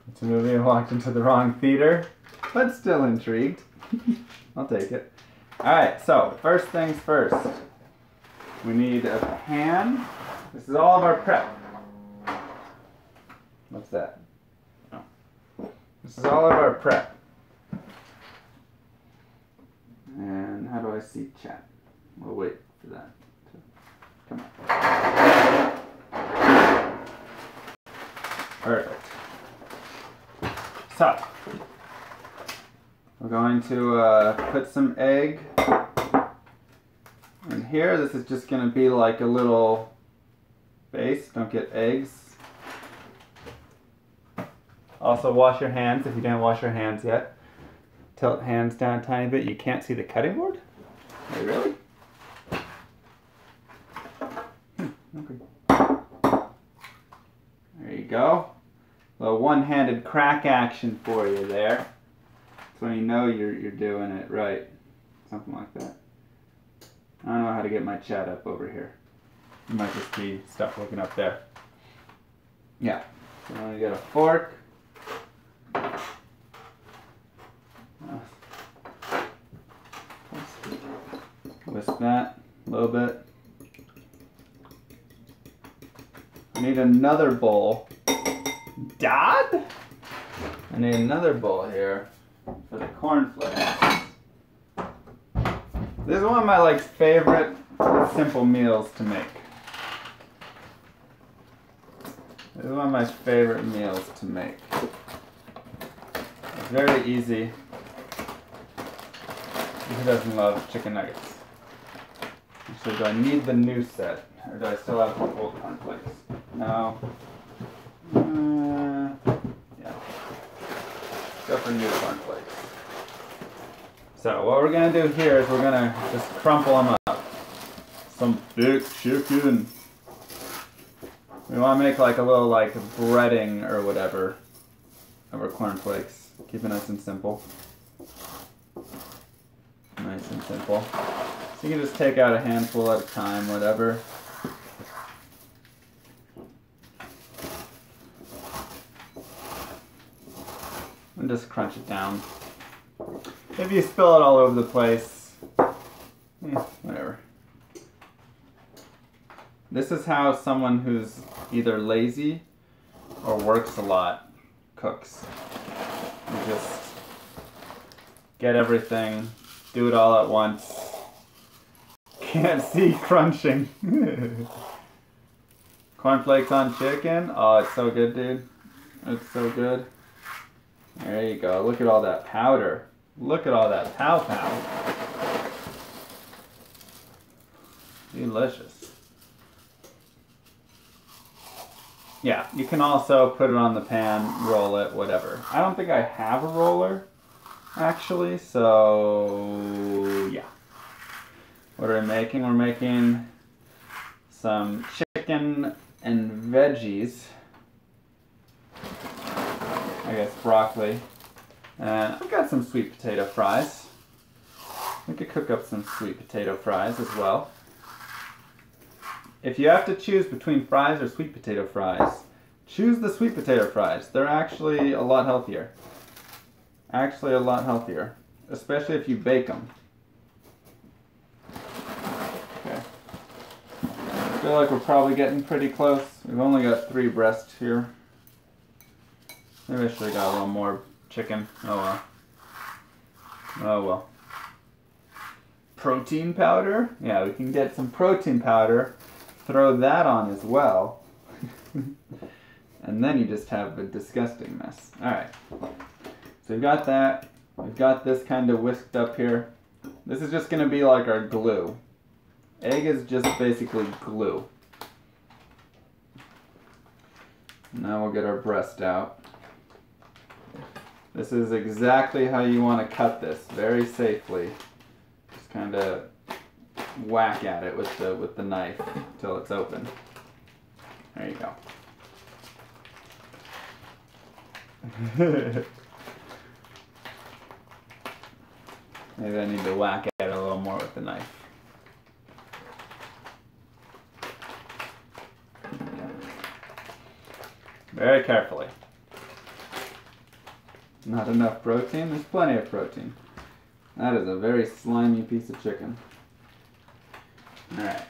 It's a movie and walked into the wrong theater, but still intrigued. I'll take it. Alright, so first things first. We need a pan. This is all of our prep. What's that? Oh. This is all of our prep. And how do I see chat? We'll wait for that to come up. Perfect. So, we're going to put some egg in here. This is just going to be like a little base. Don't get eggs. Also wash your hands if you didn't wash your hands yet. Tilt hands down a tiny bit. You can't see the cutting board? Wait, really? Okay. There you go. A little one-handed crack action for you there. That's when you know you're doing it right. Something like that. I don't know how to get my chat up over here. It might just be stuff looking up there. Yeah. So I'm gonna get a fork. Whisk that a little bit. I need another bowl. Dad? I need another bowl here for the cornflakes. This is one of my favorite simple meals to make. This is one of my favorite meals to make. It's very easy. Who doesn't love chicken nuggets? Actually, do I need the new set? Or do I still have the old cornflakes? No. Yeah. Go for new cornflakes. So what we're going to do here is we're going to just crumple them up. Some thick chicken. We want to make like a little breading or whatever of our cornflakes. Keep it nice and simple. Nice and simple. So you can just take out a handful at a time, whatever. And just crunch it down. If you spill it all over the place, whatever. This is how someone who's either lazy or works a lot cooks. You just get everything, do it all at once. Can't see crunching. Cornflakes on chicken. Oh, it's so good, dude. It's so good. There you go. Look at all that powder. Look at all that pow-pow. Delicious. Yeah, you can also put it on the pan, roll it, whatever. I don't think I have a roller, actually, so yeah. What are we making? We're making some chicken and veggies. I guess broccoli. And I've got some sweet potato fries. We could cook up some sweet potato fries as well. If you have to choose between fries or sweet potato fries, choose the sweet potato fries. They're actually a lot healthier. Actually a lot healthier. Especially if you bake them. Okay. I feel like we're probably getting pretty close. We've only got 3 breasts here. Maybe I should have got a little more chicken. Oh well. Oh well. Protein powder? Yeah, we can get some protein powder. Throw that on as well. And then you just have a disgusting mess. Alright. So we've got that. We've got this kind of whisked up here. This is just going to be like our glue. Egg is just basically glue. Now we'll get our breast out. This is exactly how you want to cut this, very safely. Just kind of whack at it with the knife until it's open. There you go. Maybe I need to whack at it a little more with the knife. Very carefully. Not enough protein? There's plenty of protein. That is a very slimy piece of chicken. Alright.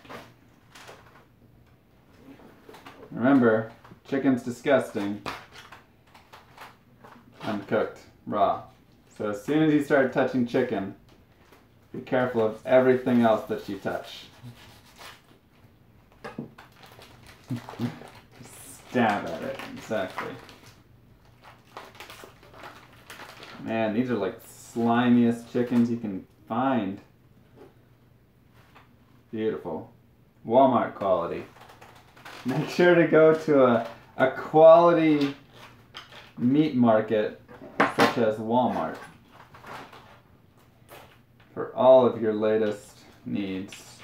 Remember, chicken's disgusting. Uncooked, raw. So as soon as you start touching chicken, be careful of everything else that you touch. Stab at it, exactly. Man, these are like slimiest chickens you can find. Beautiful. Walmart quality. Make sure to go to a quality meat market such as Walmart for all of your latest needs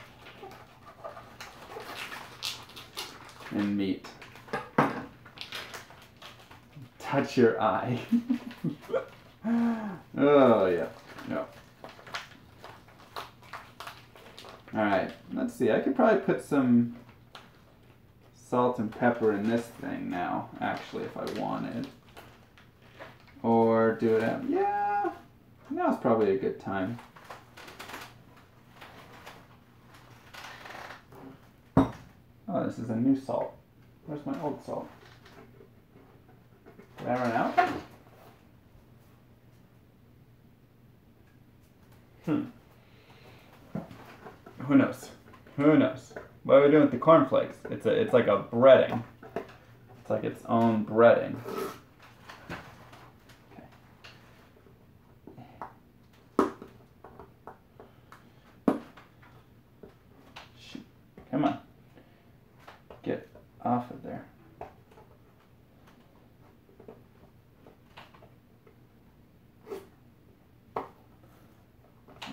in meat. Touch your eye. Oh yeah, no. Alright, let's see. I could probably put some salt and pepper in this thing now, actually, if I wanted. Or do it at, yeah, now's probably a good time. Oh, this is a new salt. Where's my old salt? Did I run out? Who knows? Who knows? What are we doing with the cornflakes? It's like a breading. It's like its own breading. Okay. Shoot. Come on. Get off of there.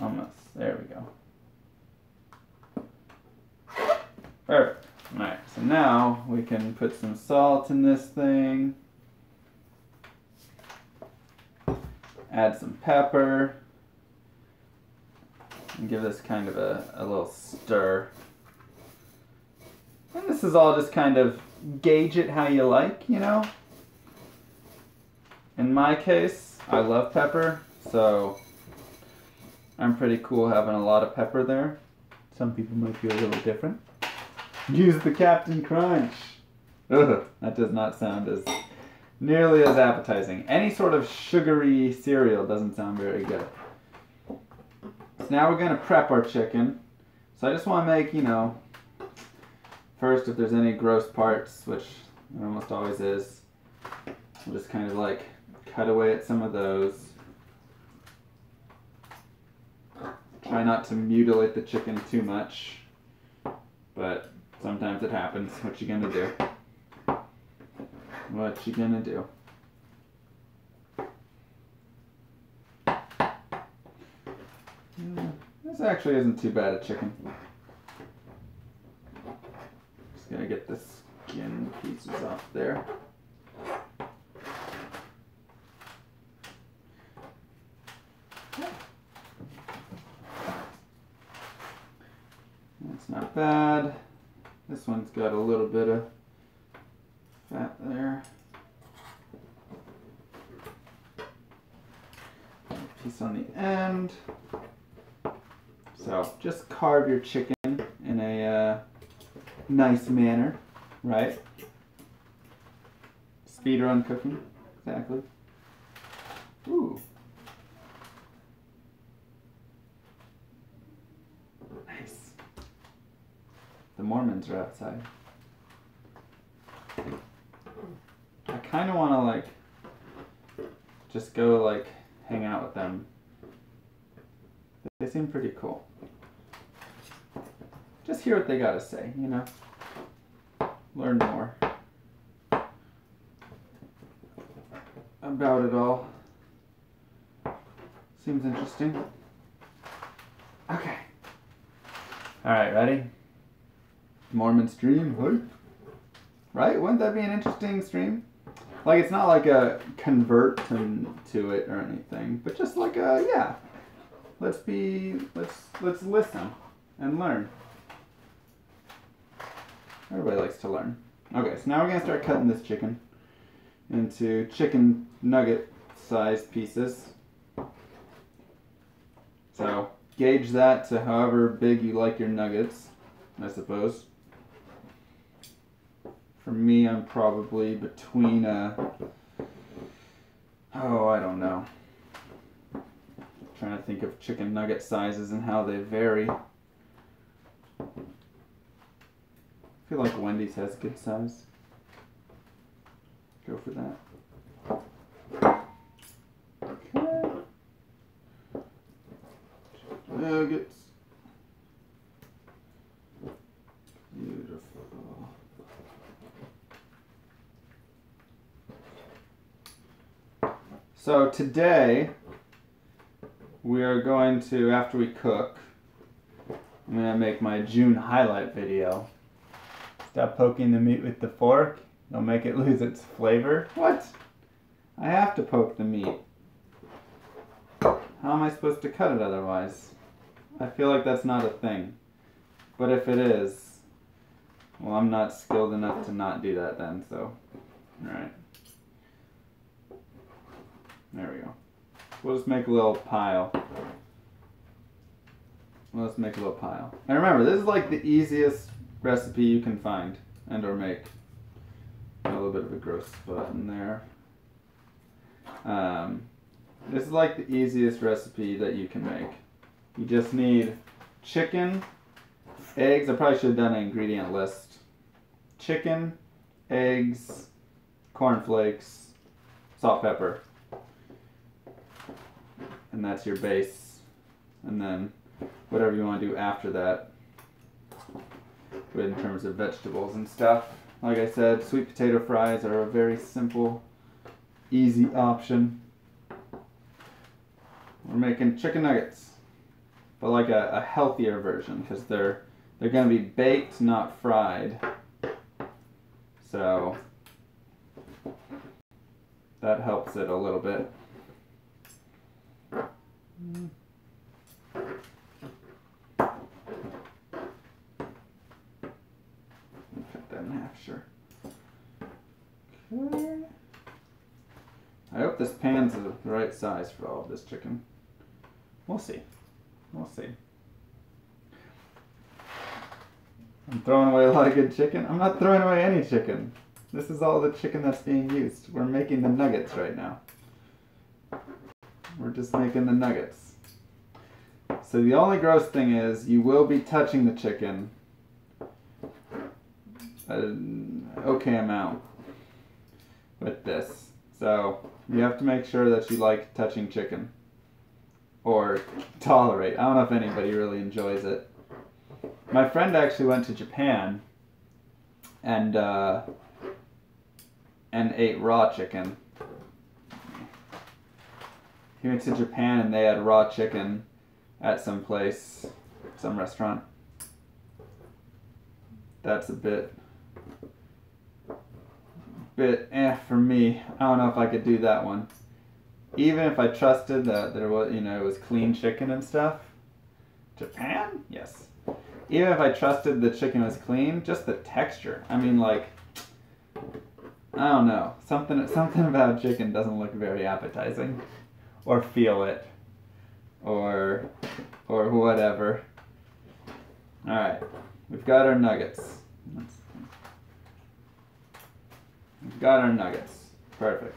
Almost. There we go. Perfect. Alright, so now we can put some salt in this thing. Add some pepper. And give this kind of a little stir. And this is all just kind of gauge it how you like, you know? In my case, I love pepper, so I'm pretty cool having a lot of pepper there. Some people might be a little different. Use the Captain Crunch. Ugh, that does not sound as nearly as appetizing. Any sort of sugary cereal doesn't sound very good. So now we're going to prep our chicken. So I just want to make, you know, first if there's any gross parts, which there almost always is, we'll just kind of like cut away at some of those. Try not to mutilate the chicken too much, but sometimes it happens. What you gonna do? What you gonna do? This actually isn't too bad a chicken. Just gonna get the skin pieces off there. That's not bad. This one's got a little bit of fat there. A piece on the end. So just carve your chicken in a nice manner, right? Speed run cooking, exactly. Ooh. Nice. The Mormons are outside. I kind of want to like just go like hang out with them. They seem pretty cool. Just hear what they gotta say, you know? Learn more about it all. Seems interesting. Okay. Alright, ready? Mormon stream, hype. Right? Wouldn't that be an interesting stream? Like, it's not like a convert to it or anything, but just like a, yeah. Let's listen and learn. Everybody likes to learn. Okay, so now we're gonna start cutting this chicken into chicken nugget sized pieces. So gauge that to however big you like your nuggets, I suppose. For me, I'm probably between oh, I don't know. Trying to think of chicken nugget sizes and how they vary. I feel like Wendy's has good size. Go for that. Okay. Nuggets. Beautiful. So today, we are going to, after we cook, I'm going to make my June highlight video. Stop poking the meat with the fork. It'll make it lose its flavor. What? I have to poke the meat. How am I supposed to cut it otherwise? I feel like that's not a thing. But if it is, well, I'm not skilled enough to not do that then, so. Alright. There we go. We'll just make a little pile. Let's make a little pile. And remember, this is like the easiest recipe you can find and or make. A little bit of a gross spot in there. This is like the easiest recipe that you can make. You just need chicken, eggs. I probably should have done an ingredient list. Chicken, eggs, cornflakes, salt, pepper. And that's your base. And then whatever you want to do after that in terms of vegetables and stuff. Like I said, sweet potato fries are a very simple, easy option. We're making chicken nuggets, but like a healthier version because they're going to be baked, not fried. So that helps it a little bit. Cut that in half, sure. Okay. I hope this pan's the right size for all of this chicken. We'll see. We'll see. I'm throwing away a lot of good chicken. I'm not throwing away any chicken. This is all the chicken that's being used. We're making the nuggets right now. We're just making the nuggets. So the only gross thing is you will be touching the chicken an okay amount with this. So you have to make sure that you like touching chicken or tolerate. I don't know if anybody really enjoys it. My friend actually went to Japan and ate raw chicken. He went to Japan and they had raw chicken at some place, some restaurant. That's a bit for me. I don't know if I could do that one. Even if I trusted that there was, you know, it was clean chicken and stuff. Japan? Yes. Even if I trusted the chicken was clean, just the texture. I mean, like, I don't know. Something about chicken doesn't look very appetizing. Or feel it. Or whatever. Alright. We've got our nuggets. We've got our nuggets. Perfect.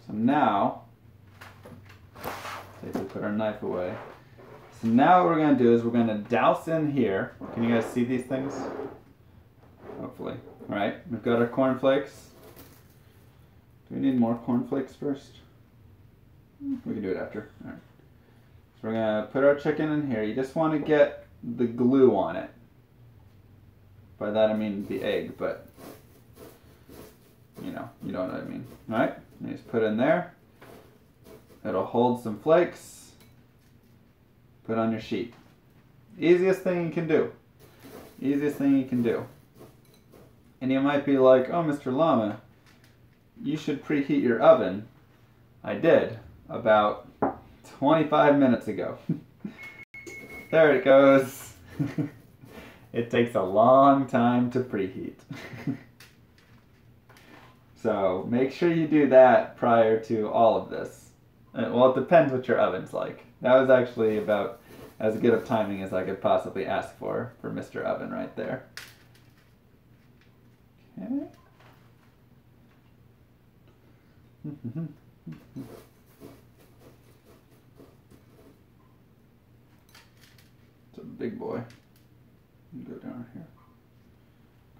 So now, safely put our knife away. So now what we're going to do is we're going to douse in here. Can you guys see these things? Hopefully. Alright, we've got our cornflakes. Do we need more cornflakes first? We can do it after. Alright. So we're going to put our chicken in here. You just want to get the glue on it. By that I mean the egg, but you know what I mean. Alright, you just put it in there. It'll hold some flakes. Put on your sheet. Easiest thing you can do. Easiest thing you can do. And you might be like, oh, Mr. Llama, you should preheat your oven. I did about 25 minutes ago. There it goes. It takes a long time to preheat. So make sure you do that prior to all of this. Well, it depends what your oven's like. That was actually about as good of timing as I could possibly ask for Mr. Oven right there. Okay. It's a big boy. Go down here.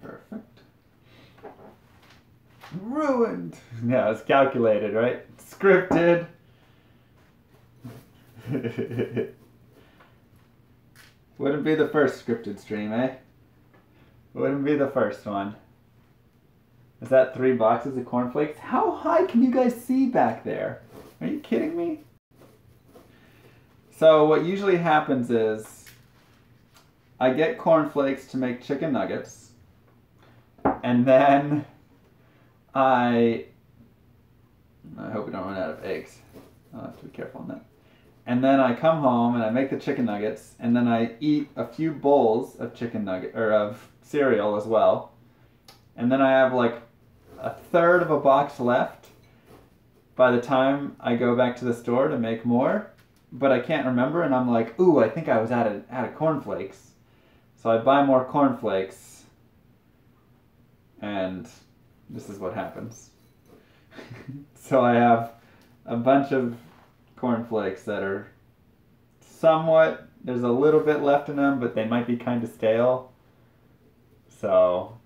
Perfect. Ruined! Yeah, it's calculated, right? Scripted. Wouldn't be the first scripted stream, eh? Wouldn't be the first one. Is that 3 boxes of cornflakes? How high can you guys see back there? Are you kidding me? So what usually happens is I get cornflakes to make chicken nuggets, and then I hope we don't run out of eggs. I'll have to be careful on that. And then I come home and I make the chicken nuggets, and then I eat a few bowls of chicken nugget or of cereal as well. And then I have like a third of a box left by the time I go back to the store to make more, but I can't remember, and I'm like, ooh, I think I was out of cornflakes. So I buy more cornflakes, and this is what happens. So I have a bunch of cornflakes that are somewhat, there's a little bit left in them, but they might be kind of stale. So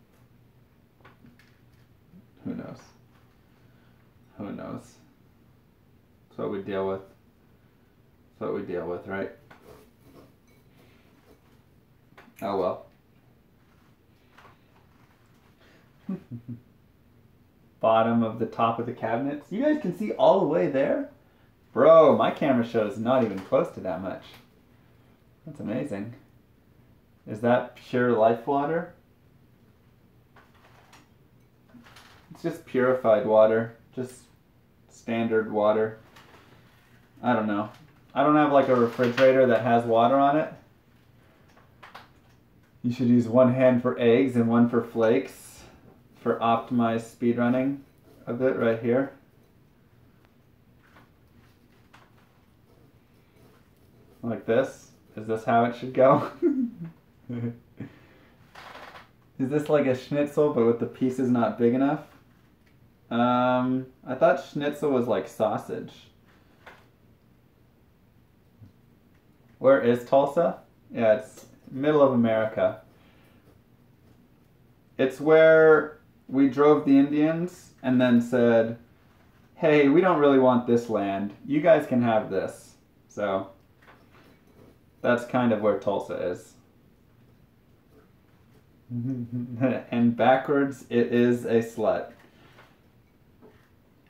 who knows? Who knows? That's what we deal with. That's what we deal with, right? Oh well. Bottom of the top of the cabinets. You guys can see all the way there? Bro, my camera shows not even close to that much. That's amazing. Is that pure life water? It's just purified water. Just standard water. I don't know. I don't have like a refrigerator that has water on it. You should use one hand for eggs and one for flakes for optimized speedrunning of it right here. Like this. Is this how it should go? Is this like a schnitzel but with the pieces not big enough? I thought schnitzel was like sausage. Where is Tulsa? Yeah, it's middle of America. It's where we drove the Indians and then said, hey, we don't really want this land. You guys can have this. So that's kind of where Tulsa is. And backwards, it is a slut.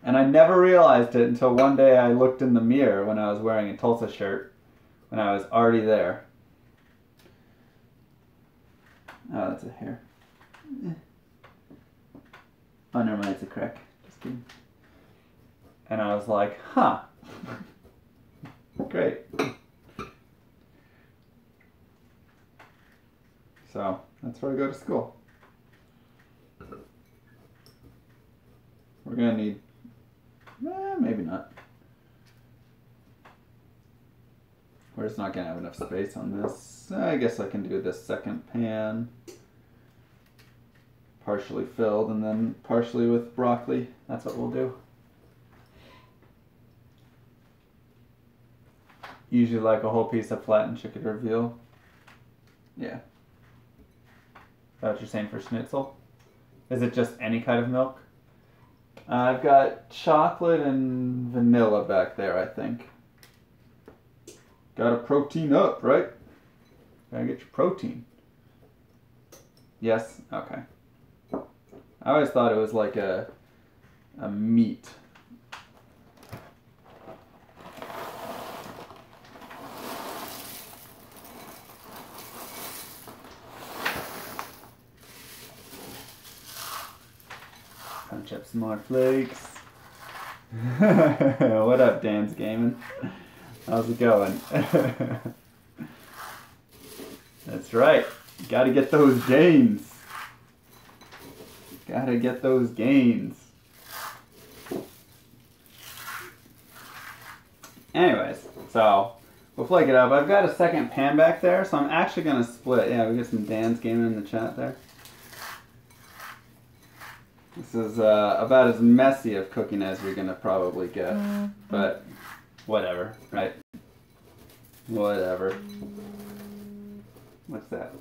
And I never realized it until one day I looked in the mirror when I was wearing a Tulsa shirt, when I was already there. Oh, that's a hair. Oh, never mind, it's a crack. Just kidding. And I was like, huh. Great. So, that's where I go to school. We're gonna need, maybe not. We're just not gonna have enough space on this. I guess I can do this second pan. Partially filled and then partially with broccoli. That's what we'll do. Usually like a whole piece of flattened chicken or veal. Yeah. Is that what you're saying for schnitzel? Is it just any kind of milk? I've got chocolate and vanilla back there, I think. Gotta protein up, right? Gotta get your protein. Yes? Okay. I always thought it was like a meat. Punch up some more flakes. What up, Dan's Gaming? How's it going? That's right. Gotta get those gains. Gotta get those gains. Anyways, so we'll flake it up. I've got a second pan back there, so I'm actually going to split. Yeah, we get some Dan's gaming in the chat there. This is about as messy of cooking as we're going to probably get. But whatever, right? Whatever. What's that?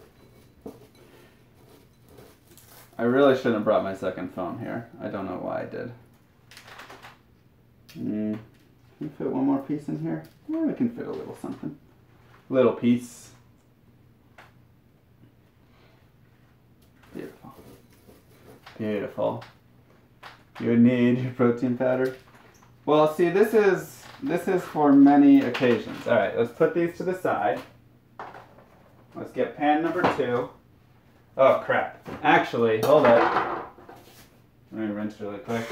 I really shouldn't have brought my second phone here. I don't know why I did. Can we fit one more piece in here? Yeah, we can fit a little something. Little piece. Beautiful. Beautiful. You would need your protein powder. Well, see, this is for many occasions. All right, let's put these to the side. Let's get pan number 2. Oh crap! Actually, hold up. Let me rinse really quick.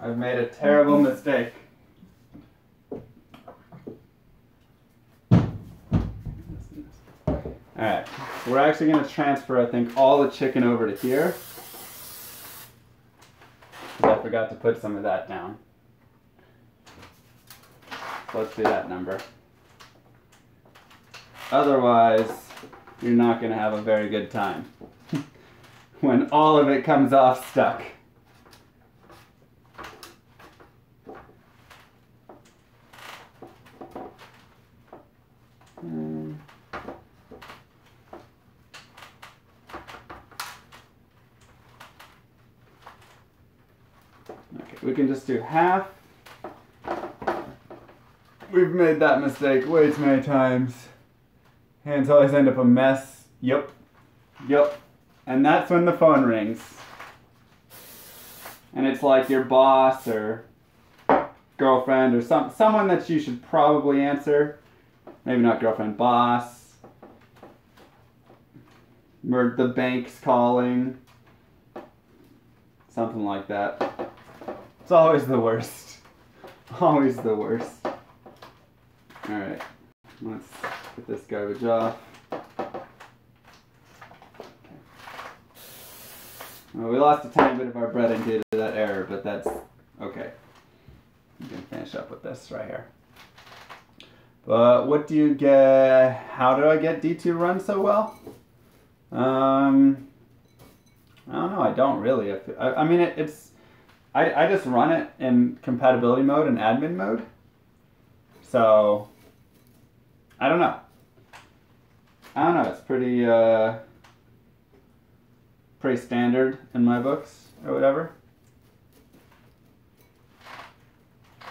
I've made a terrible mistake. Alright, so we're actually going to transfer, I think, all the chicken over to here. I forgot to put some of that down. So let's do that number. Otherwise, you're not going to have a very good time when all of it comes off stuck. Okay, we can just do half. We've made that mistake way too many times. Hands always end up a mess. Yep. Yep. And that's when the phone rings. And it's like your boss or girlfriend or someone that you should probably answer. Maybe not girlfriend, boss. Or the bank's calling. Something like that. It's always the worst. Always the worst. Alright. Let's get this garbage off. Okay. Well, we lost a tiny bit of our breading due to that error, but that's okay. We can finish up with this right here. But what do you get? How do I get D2 run so well? I don't know. I don't really. I mean, I just run it in compatibility mode and admin mode. So I don't know. It's pretty pretty standard in my books or whatever.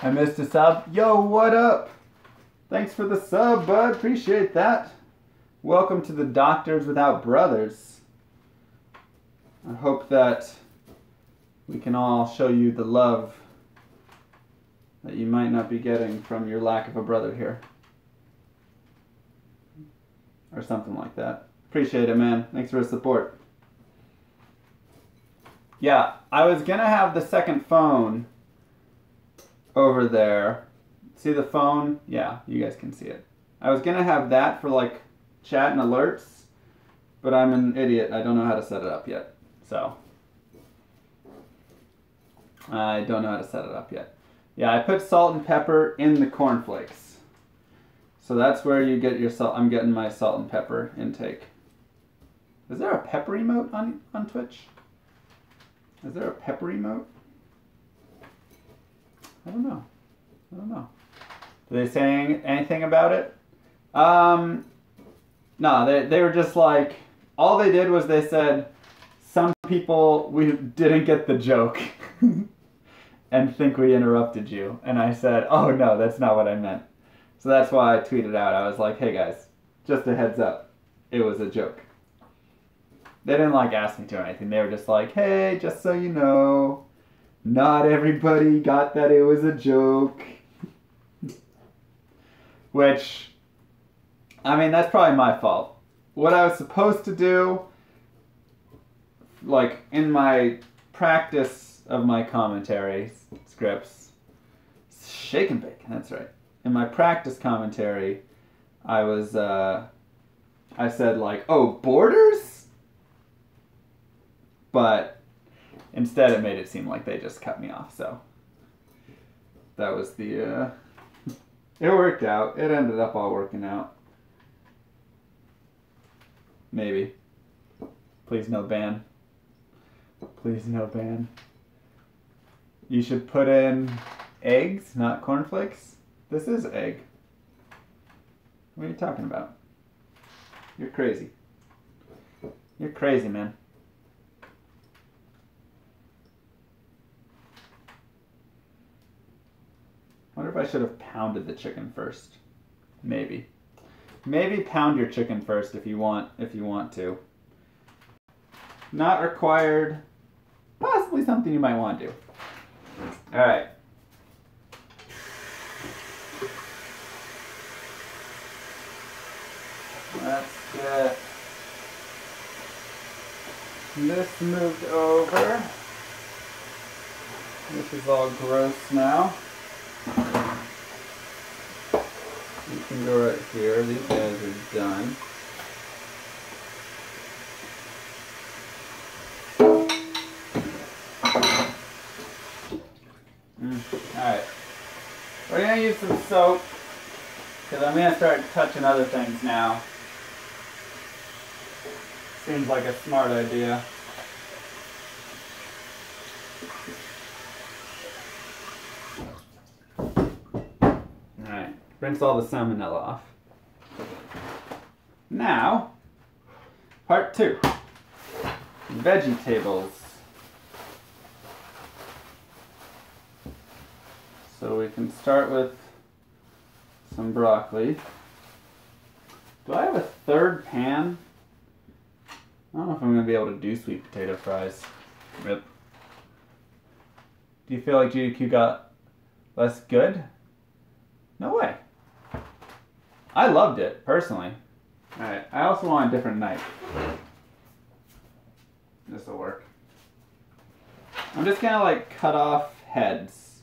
I missed a sub. Yo, what up? Thanks for the sub, bud. Appreciate that. Welcome to the Doctors Without Brothers. I hope that we can all show you the love that you might not be getting from your lack of a brother here. Or something like that. Appreciate it, man. Thanks for the support. Yeah, I was gonna have the second phone over there. See the phone? Yeah, you guys can see it. I was gonna have that for like chat and alerts, but I'm an idiot. I don't know how to set it up yet. So I don't know how to set it up yet. Yeah, I put salt and pepper in the cornflakes. So that's where you get your salt. I'm getting my salt and pepper intake. Is there a pepper emote on Twitch? Is there a pepper emote? I don't know. I don't know. Are they saying anything about it? No, they were just like, all they did was they said, some people we didn't get the joke and think we interrupted you. And I said, oh no, that's not what I meant. So that's why I tweeted out. I was like, hey guys, just a heads up. It was a joke. They didn't like ask me to or anything. They were just like, hey, just so you know, not everybody got that it was a joke. Which, I mean, that's probably my fault. What I was supposed to do, like in my practice of my commentary scripts, shake and bake, that's right. In my practice commentary, I said like, oh, borders? But instead it made it seem like they just cut me off, so that was the, it worked out. It ended up all working out. Maybe. Please no ban. Please no ban. You should put in eggs, not cornflakes. This is egg. What are you talking about? You're crazy. You're crazy, man. Wonder if I should have pounded the chicken first. Maybe. Maybe pound your chicken first if you want to. Not required. Possibly something you might want to do. All right. Let's get this moved over. This is all gross now. You can go right here. These guys are done. Alright. We're going to use some soap because I'm going to start touching other things now. Seems like a smart idea. Alright, rinse all the salmonella off. Now, part 2. Vegetables. So we can start with some broccoli. Do I have a third pan? I don't know if I'm going to be able to do sweet potato fries. Rip. Do you feel like GDQ got less good? No way. I loved it, personally. Alright, I also want a different knife. This will work. I'm just going to like cut off heads,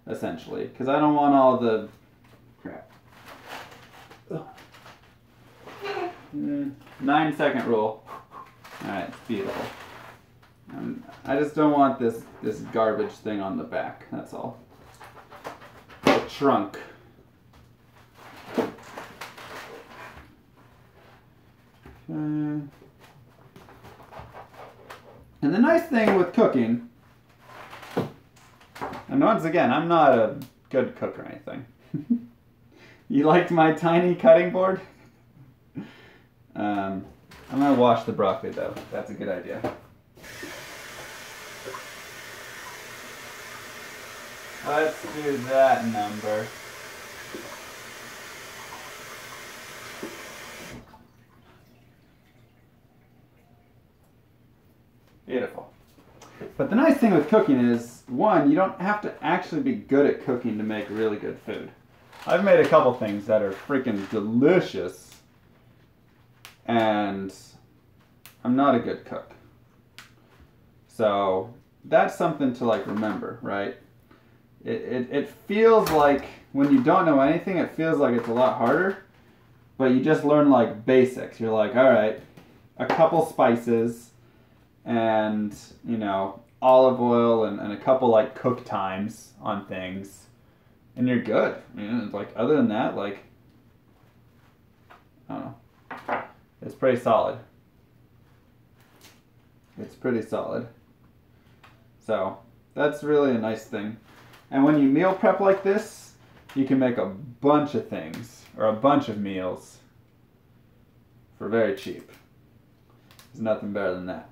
essentially, because I don't want all the crap. 9-second rule. Alright, it's beautiful. I just don't want this garbage thing on the back, that's all. The trunk. And the nice thing with cooking, and once again, I'm not a good cook or anything. You liked my tiny cutting board? I'm going to wash the broccoli though. That's a good idea. Let's do that number. Beautiful. But the nice thing with cooking is, one, you don't have to actually be good at cooking to make really good food. I've made a couple things that are freaking delicious, and I'm not a good cook. So that's something to like remember, right? It feels like when you don't know anything, it feels like it's a lot harder, but you just learn like basics. You're like, all right, a couple spices and, you know, olive oil and a couple like cook times on things, and you're good. You know, like other than that, like, I don't know. It's pretty solid. It's pretty solid. So that's really a nice thing. And when you meal prep like this, you can make a bunch of things, or a bunch of meals, for very cheap. There's nothing better than that.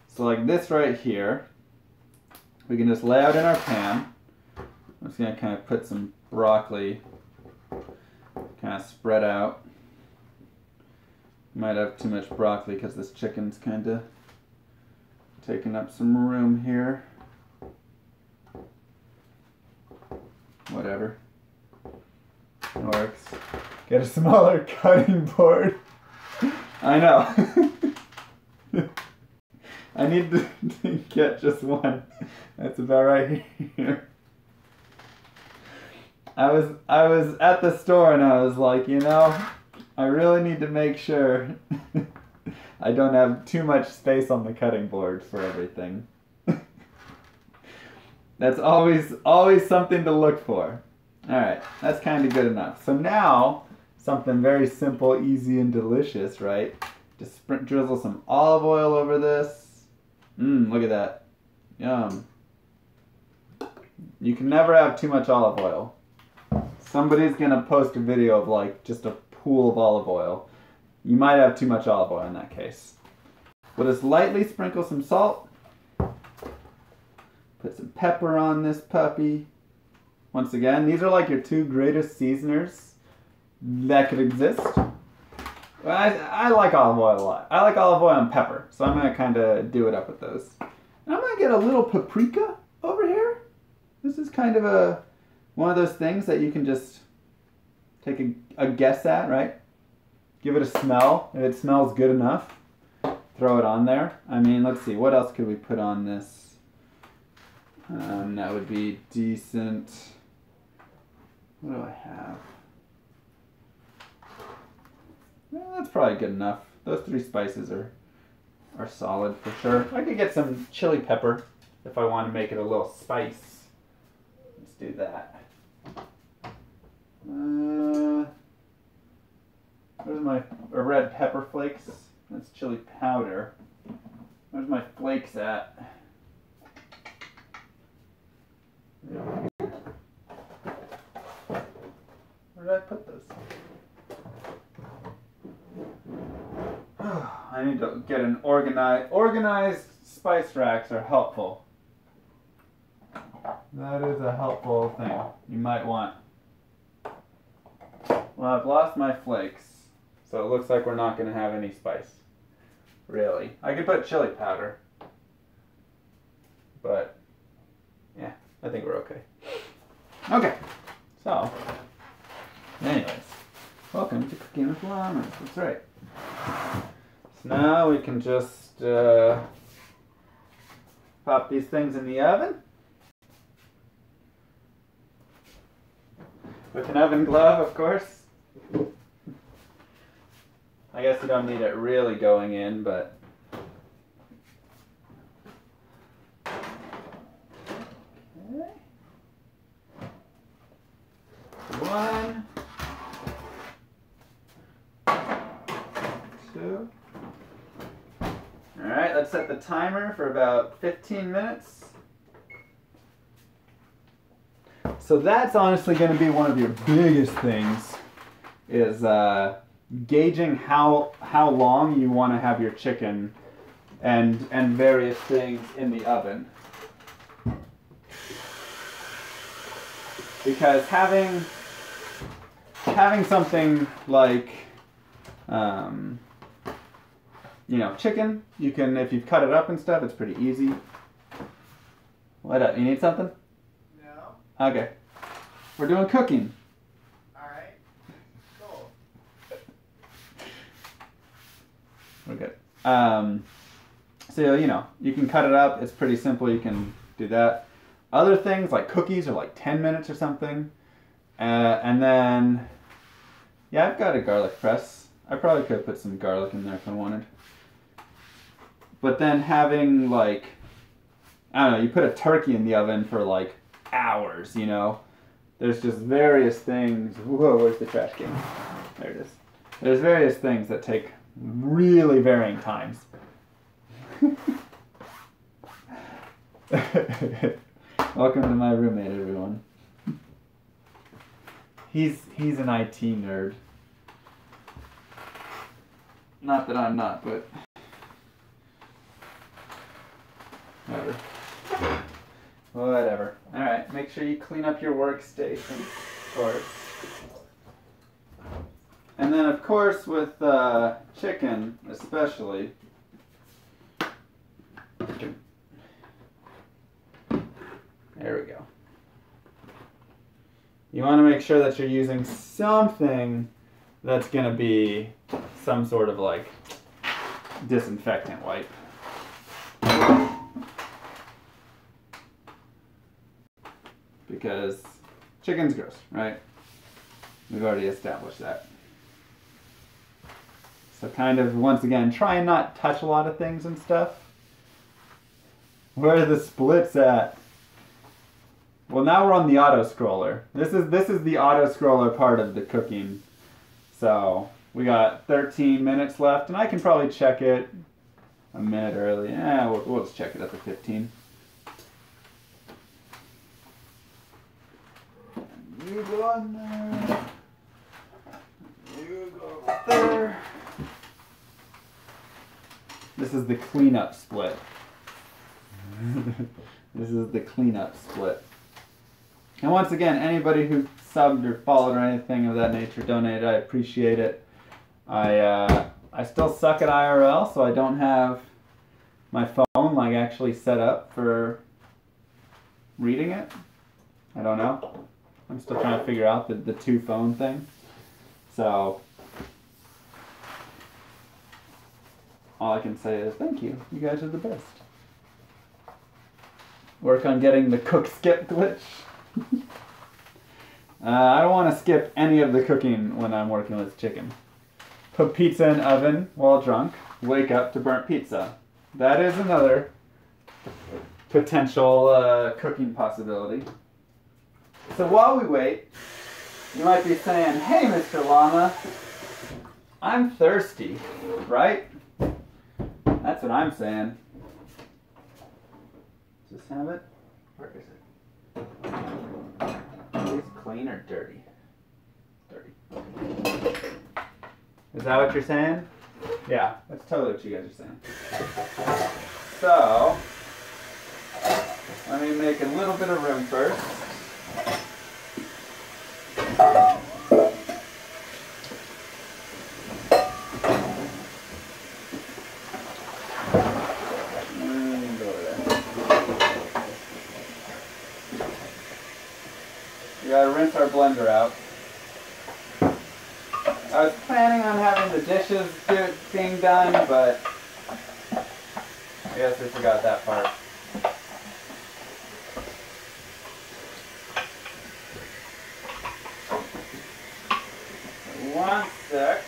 So like this right here, we can just lay out in our pan. I'm just going to kind of put some broccoli kind of spread out. Might have too much broccoli because this chicken's kind of taking up some room here. Whatever. It works. Get a smaller cutting board. I know. I need to get just one. That's about right here. I was at the store and I was like, you know, I really need to make sure I don't have too much space on the cutting board for everything. That's always something to look for. All right, that's kind of good enough. So now, something very simple, easy, and delicious, right? Just drizzle some olive oil over this. Look at that. Yum. You can never have too much olive oil. Somebody's gonna post a video of like just a pool of olive oil. You might have too much olive oil in that case. We'll just lightly sprinkle some salt. Put some pepper on this puppy. Once again, these are like your two greatest seasoners that could exist. Well, I like olive oil a lot. I like olive oil and pepper, so I'm gonna kind of do it up with those. And I'm gonna get a little paprika over here. This is kind of one of those things that you can just take a guess at, right? Give it a smell. If it smells good enough, throw it on there. I mean, let's see, what else could we put on this? That would be decent. What do I have? Well, that's probably good enough. Those three spices are solid for sure. I could get some chili pepper if I want to make it a little spice. Let's do that. Where's my red pepper flakes? That's chili powder. Where's my flakes at? Where did I put those? I need to get an organized spice racks are helpful. That is a helpful thing you might want. Well, I've lost my flakes, so it looks like we're not going to have any spice. Really. I could put chili powder. But, yeah, I think we're okay. Okay, so, anyways, welcome to Cooking with Llamas. That's right. So now we can just pop these things in the oven. With an oven glove, of course. I guess you don't need it really going in, but... Okay. 1, 2. Alright, let's set the timer for about 15 minutes. So that's honestly going to be one of your biggest things, is gauging how long you want to have your chicken and various things in the oven. Because having something like you know, chicken, you can, if you've cut it up and stuff, it's pretty easy. What up? You need something? No. Okay. We're doing cooking. Alright. Cool. We're good. So, you know, you can cut it up. It's pretty simple. You can do that. Other things like cookies are like 10 minutes or something. And then, yeah, I've got a garlic press. I probably could put some garlic in there if I wanted. But then having like, I don't know, you put a turkey in the oven for like hours, you know. There's just various things. Whoa, where's the trash can? There it is. There's various things that take really varying times. Welcome to my roommate, everyone. He's an IT nerd. Not that I'm not, but whatever. Whatever. Alright, make sure you clean up your workstation, of course. And then, of course, with chicken, especially, there we go. You want to make sure that you're using something that's going to be some sort of like disinfectant wipe. Because chicken's gross, right? We've already established that. So kind of, once again, try and not touch a lot of things and stuff. Where are the splits at? Well, now we're on the auto scroller. This is the auto scroller part of the cooking. So we got 13 minutes left, and I can probably check it a minute early. Yeah, we'll just check it up to 15. You go on there. You go up there. This is the cleanup split. This is the cleanup split. And once again, anybody who subbed or followed or anything of that nature, donated, I appreciate it. I still suck at IRL, so I don't have my phone like actually set up for reading it. I don't know. I'm still trying to figure out the two phone thing. So all I can say is thank you. You guys are the best. Work on getting the cook skip glitch. I don't want to skip any of the cooking when I'm working with chicken. Put pizza in oven while drunk. Wake up to burnt pizza. That is another potential cooking possibility. So while we wait, you might be saying, hey, Mr. Llama, I'm thirsty, right? That's what I'm saying. Does this have it? Where is it? Is this clean or dirty? Dirty. Is that what you're saying? Yeah, that's totally what you guys are saying. So, let me make a little bit of room first. We gotta rinse our blender out. I was planning on having the dishes being done, but I guess we forgot that part. One sec.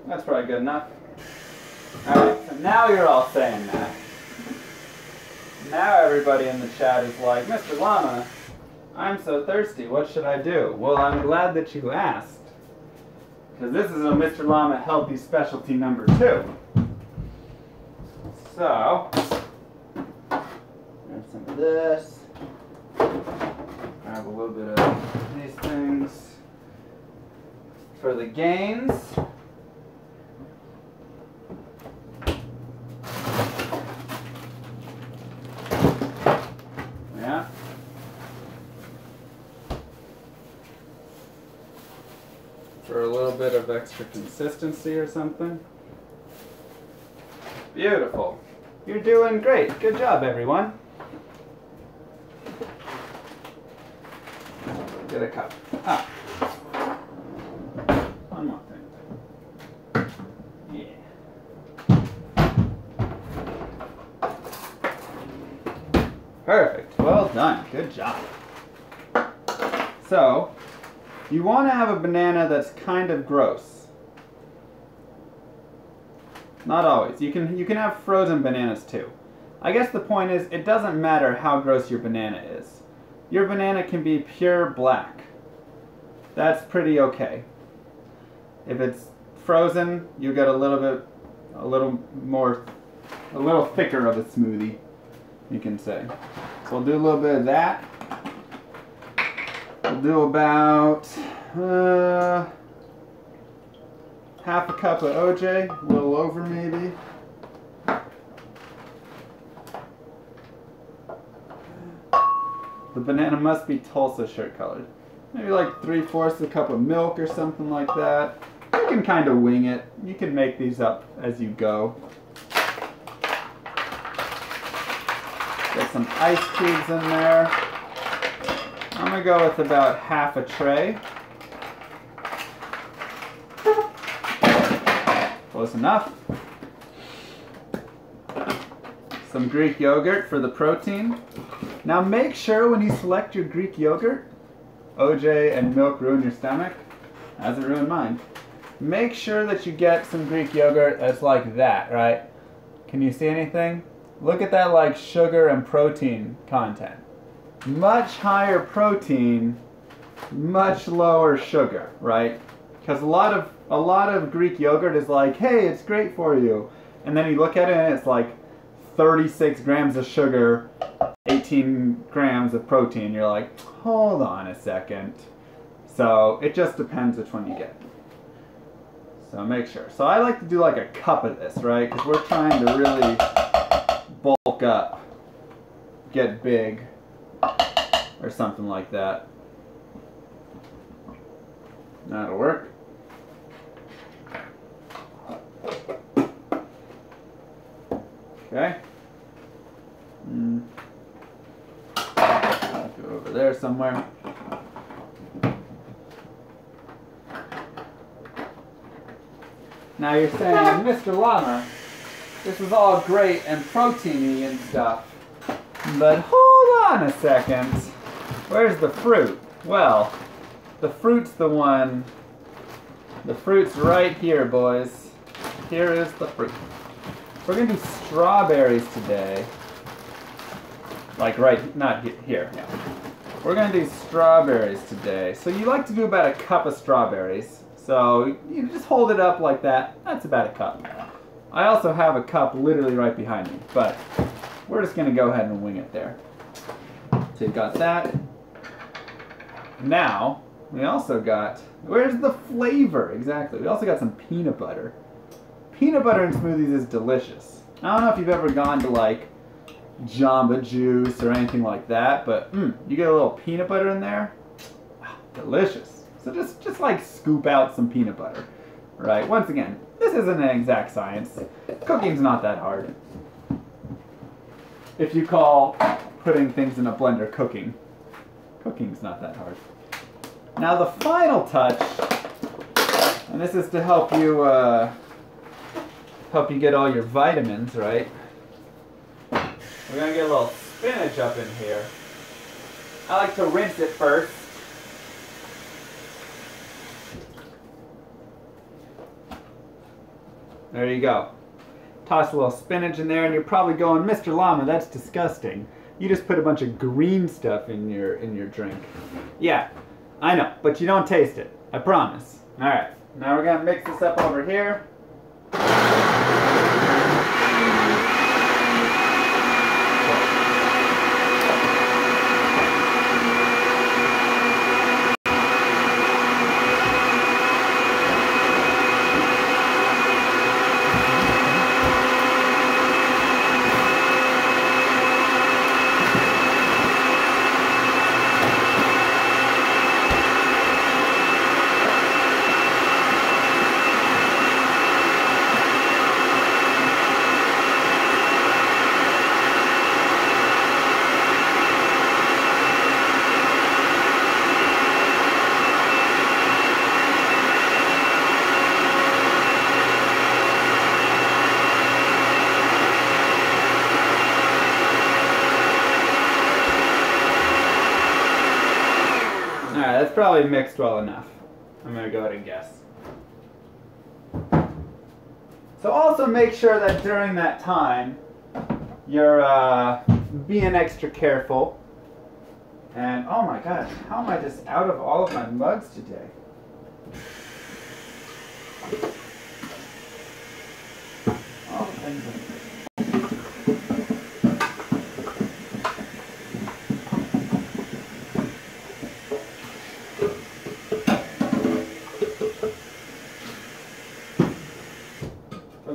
That's probably good enough. Alright, so now you're all saying that. Now everybody in the chat is like, Mr. Llama, I'm so thirsty, what should I do? Well, I'm glad that you asked. Because this is a Mr. Llama healthy specialty number 2. So, grab some of this. Grab a little bit of these things for the gains. Yeah. For a little bit of extra consistency or something. Beautiful. You're doing great. Good job, everyone. Get a cup. Ah. One more thing. Yeah. Perfect. Well done. Good job. So, you want to have a banana that's kind of gross. Not always. You can have frozen bananas too. I guess the point is, it doesn't matter how gross your banana is. Your banana can be pure black. That's pretty okay. If it's frozen, you get a little thicker of a smoothie, you can say. So we'll do a little bit of that. We'll do about half a cup of OJ, a little over maybe. The banana must be Tulsa shirt colored. Maybe like 3/4 a cup of milk or something like that. You can kind of wing it. You can make these up as you go. Get some ice cubes in there. I'm gonna go with about half a tray. Close enough. Some Greek yogurt for the protein. Now make sure when you select your Greek yogurt, OJ and milk ruin your stomach, hasn't ruined mine. Make sure that you get some Greek yogurt that's like that, right? Can you see anything? Look at that, like sugar and protein content. Much higher protein, much lower sugar, right? Because a lot of Greek yogurt is like, hey, it's great for you. And then you look at it and it's like 36 grams of sugar, 18 grams of protein. You're like, hold on a second. So it just depends which one you get. So make sure. So I like to do like a cup of this, right? Because we're trying to really bulk up, get big, or something like that. That'll work. Okay. Go over there somewhere. Now you're saying, Mr. Llama, this is all great and proteiny and stuff, but hold on a second. Where's the fruit? Well, the fruit's the fruit's right here, boys. Here is the fruit. We're gonna do strawberries today. Like not here, yeah. We're gonna do strawberries today. So you like to do about a cup of strawberries. So you just hold it up like that. That's about a cup. I also have a cup literally right behind me, but we're just gonna go ahead and wing it there. So you got that. Now, we also got, where's the flavor? Exactly. We also got some peanut butter. Peanut butter in smoothies is delicious. I don't know if you've ever gone to like Jamba Juice or anything like that, but you get a little peanut butter in there. Delicious. So just like scoop out some peanut butter, right? Once again, this isn't an exact science. Cooking's not that hard. If you call putting things in a blender cooking, cooking's not that hard. Now the final touch, and this is to help you get all your vitamins, right? We're gonna get a little spinach up in here. I like to rinse it first. There you go. Toss a little spinach in there, and you're probably going, Mr. Llama, that's disgusting. You just put a bunch of green stuff in your drink. Yeah, I know, but you don't taste it. I promise. All right, now we're gonna mix this up over here. That's probably mixed well enough. I'm going to go ahead and guess. So also make sure that during that time you're being extra careful. And oh my gosh, how am I just out of all of my mugs today? All the things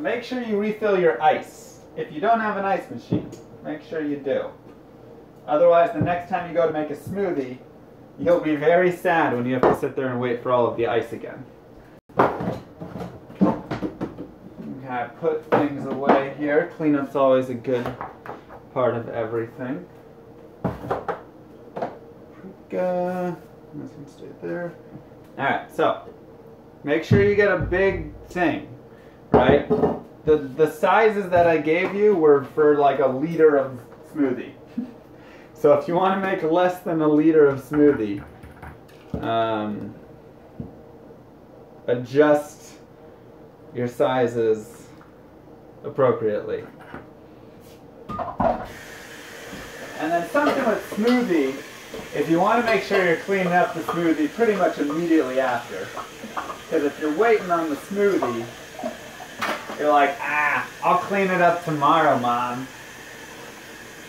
make sure you refill your ice. If you don't have an ice machine, make sure you do. Otherwise, the next time you go to make a smoothie, you'll be very sad when you have to sit there and wait for all of the ice again. Okay, put things away here. Cleanup's always a good part of everything. This one stayed there. Alright, so make sure you get a big thing, right? The sizes that I gave you were for like a liter of smoothie. So if you want to make less than a liter of smoothie, adjust your sizes appropriately. And then something with smoothie, if you want to make sure you're cleaning up the smoothie pretty much immediately after. Because if you're waiting on the smoothie, you're like, I'll clean it up tomorrow, Mom.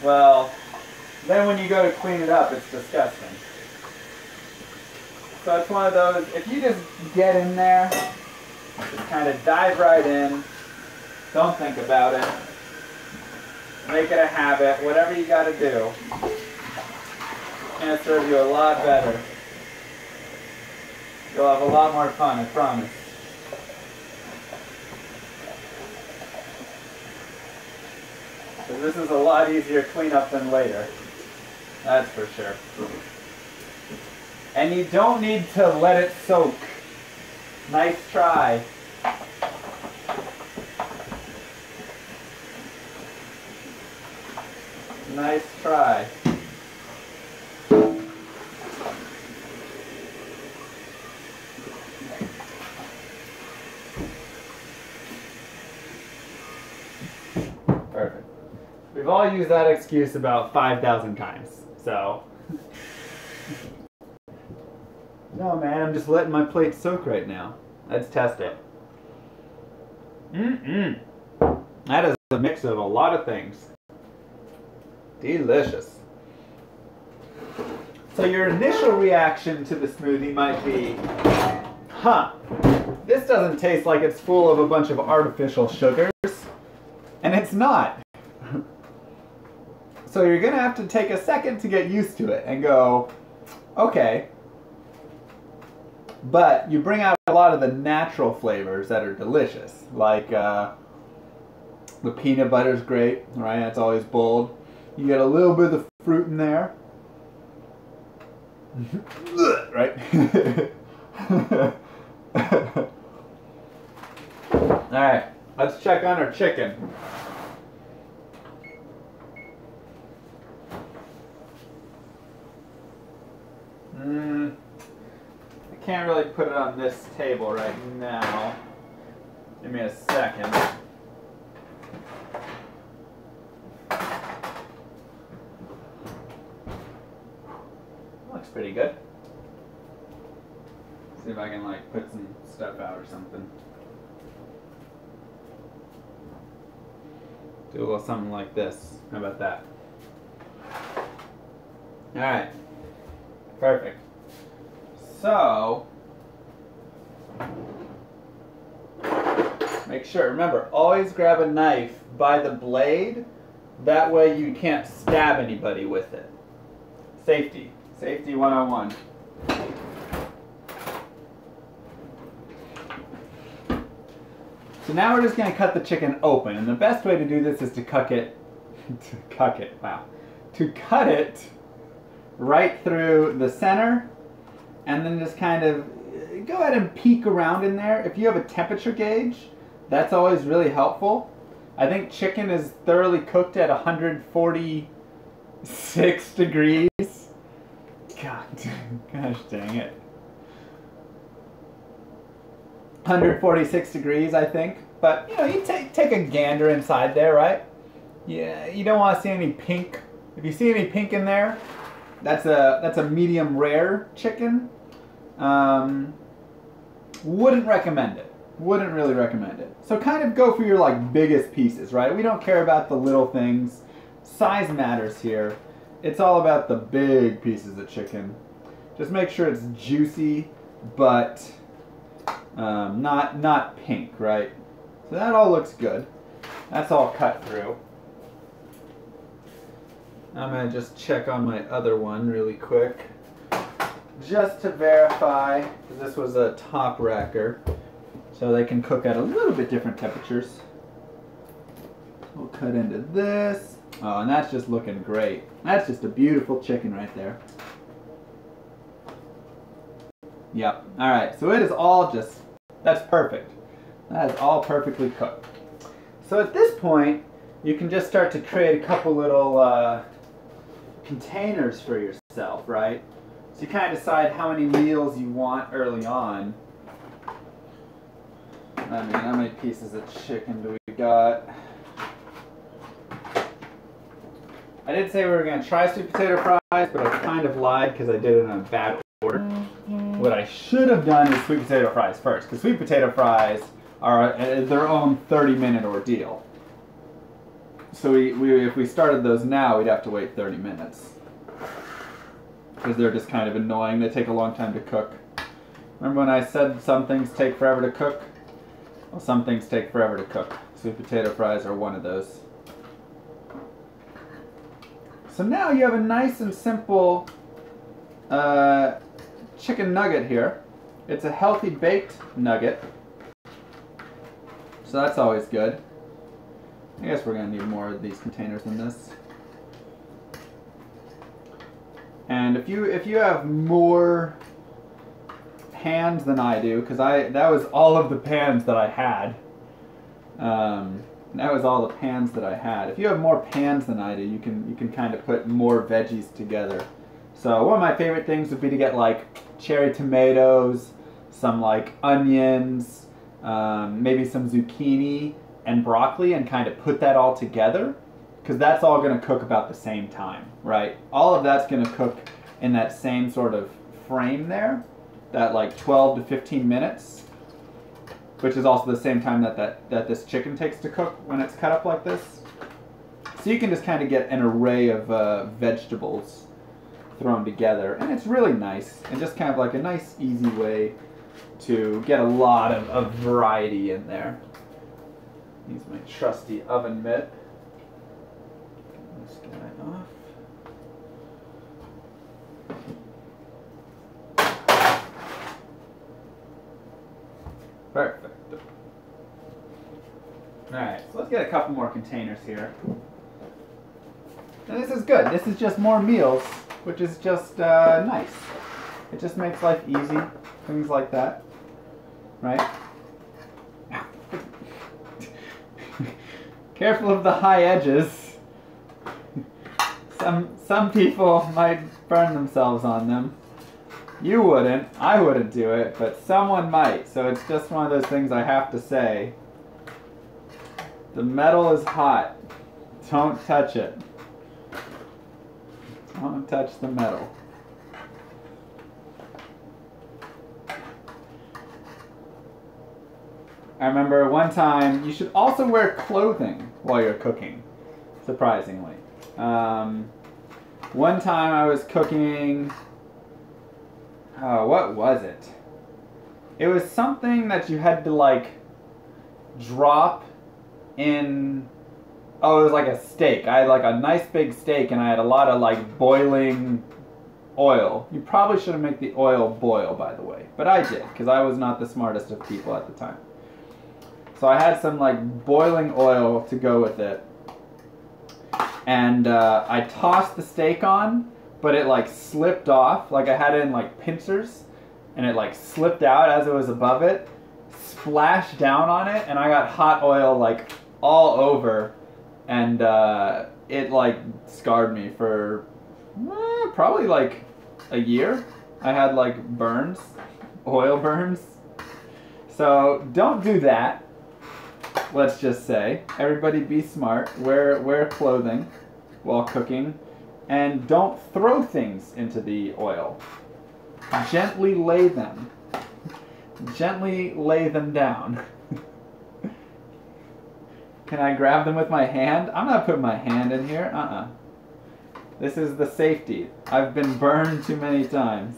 Well, then when you go to clean it up, it's disgusting. So it's one of those, if you just get in there, just kind of dive right in, don't think about it, make it a habit, whatever you got to do, it's going to serve you a lot better. You'll have a lot more fun, I promise. Because this is a lot easier cleanup than later. That's for sure. And you don't need to let it soak. Nice try. Nice try. Perfect. We've all used that excuse about 5,000 times, so. No, man, I'm just letting my plate soak right now. Let's test it. That is a mix of a lot of things. Delicious. So your initial reaction to the smoothie might be, this doesn't taste like it's full of a bunch of artificial sugars. And it's not. So you're going to have to take a second to get used to it and go, okay. But you bring out a lot of the natural flavors that are delicious. Like the peanut butter's great, right? That's always bold. You get a little bit of the fruit in there. Right? Alright, let's check on our chicken. I can't really put it on this table right now. Give me a second. Looks pretty good. See if I can like put some stuff out or something. Do a little something like this. How about that? Alright. Perfect. So, make sure, remember, always grab a knife by the blade. That way you can't stab anybody with it. Safety. Safety 101. So now we're just going to cut the chicken open. And the best way to do this is to cut it right through the center. And then just kind of go ahead and peek around in there. If you have a temperature gauge, that's always really helpful. I think chicken is thoroughly cooked at 146 degrees. Gosh dang it. 146 degrees, I think. But, you know, you take a gander inside there, right? Yeah, you don't want to see any pink. If you see any pink in there, that's a medium rare chicken. Wouldn't recommend it. Wouldn't really recommend it. So kind of go for your like biggest pieces, right? We don't care about the little things. Size matters here. It's all about the big pieces of chicken. Just make sure it's juicy, but not pink, right? So that all looks good. That's all cut through. I'm going to just check on my other one really quick. Just to verify, because this was a top racker, so they can cook at a little bit different temperatures. We'll cut into this. Oh, and that's just looking great. That's just a beautiful chicken right there. Yep. Alright, so it is all just, that's perfect. That is all perfectly cooked. So at this point, you can just start to create a couple little containers for yourself, right? So you kind of decide how many meals you want early on. I mean, how many pieces of chicken do we got? I did say we were going to try sweet potato fries, but I kind of lied because I did it in a bad order. What I should have done is sweet potato fries first, because sweet potato fries are their own 30-minute ordeal. So if we started those now, we'd have to wait 30 minutes. Because they're just kind of annoying. They take a long time to cook. Remember when I said some things take forever to cook? Well, some things take forever to cook. Sweet potato fries are one of those. So now you have a nice and simple chicken nugget here. It's a healthy baked nugget. So that's always good. I guess we're going to need more of these containers than this. And if you have more pans than I do, because that was all of the pans that I had. That was all the pans that I had. If you have more pans than I do, you can kind of put more veggies together. So one of my favorite things would be to get like cherry tomatoes, some like onions, maybe some zucchini and broccoli, and kind of put that all together, because that's all going to cook about the same time, right? All of that's going to cook in that same sort of frame there, that like 12 to 15 minutes, which is also the same time that this chicken takes to cook when it's cut up like this. So you can just kind of get an array of vegetables thrown together, and it's really nice, and just kind of like a nice easy way to get a lot of variety in there. Use my trusty oven mitt. Get this guy off. Perfect. Alright, so let's get a couple more containers here. And this is good. This is just more meals, which is just nice. It just makes life easy. Things like that. Right? Careful of the high edges. Some people might burn themselves on them. You wouldn't. I wouldn't do it, but someone might. So it's just one of those things I have to say. The metal is hot. Don't touch it. Don't touch the metal. I remember one time, you should also wear clothing while you're cooking, surprisingly. One time I was cooking, what was it? It was something that you had to like drop in, it was like a steak. I had like a nice big steak and I had a lot of like boiling oil. You probably shouldn't make the oil boil, by the way, but I did, because I was not the smartest of people at the time. So I had some like boiling oil to go with it, and I tossed the steak on, but it like slipped off. Like I had it in like pincers, and it like slipped out as it was above it, splashed down on it, and I got hot oil like all over, and it like scarred me for probably like a year. I had like burns, oil burns. So don't do that. Let's just say, everybody be smart, wear clothing while cooking, and don't throw things into the oil. Gently lay them. Gently lay them down. Can I grab them with my hand? I'm not putting my hand in here. This is the safety. I've been burned too many times.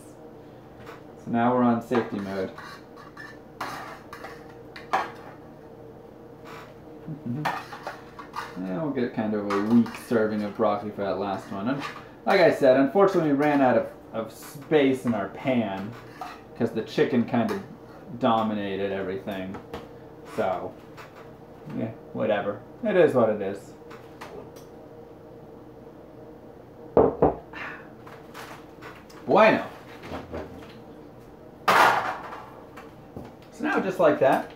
So now we're on safety mode. And we'll get kind of a weak serving of broccoli for that last one. And like I said, unfortunately we ran out of space in our pan because the chicken kind of dominated everything. So, yeah, whatever. It is what it is. Bueno. So now just like that.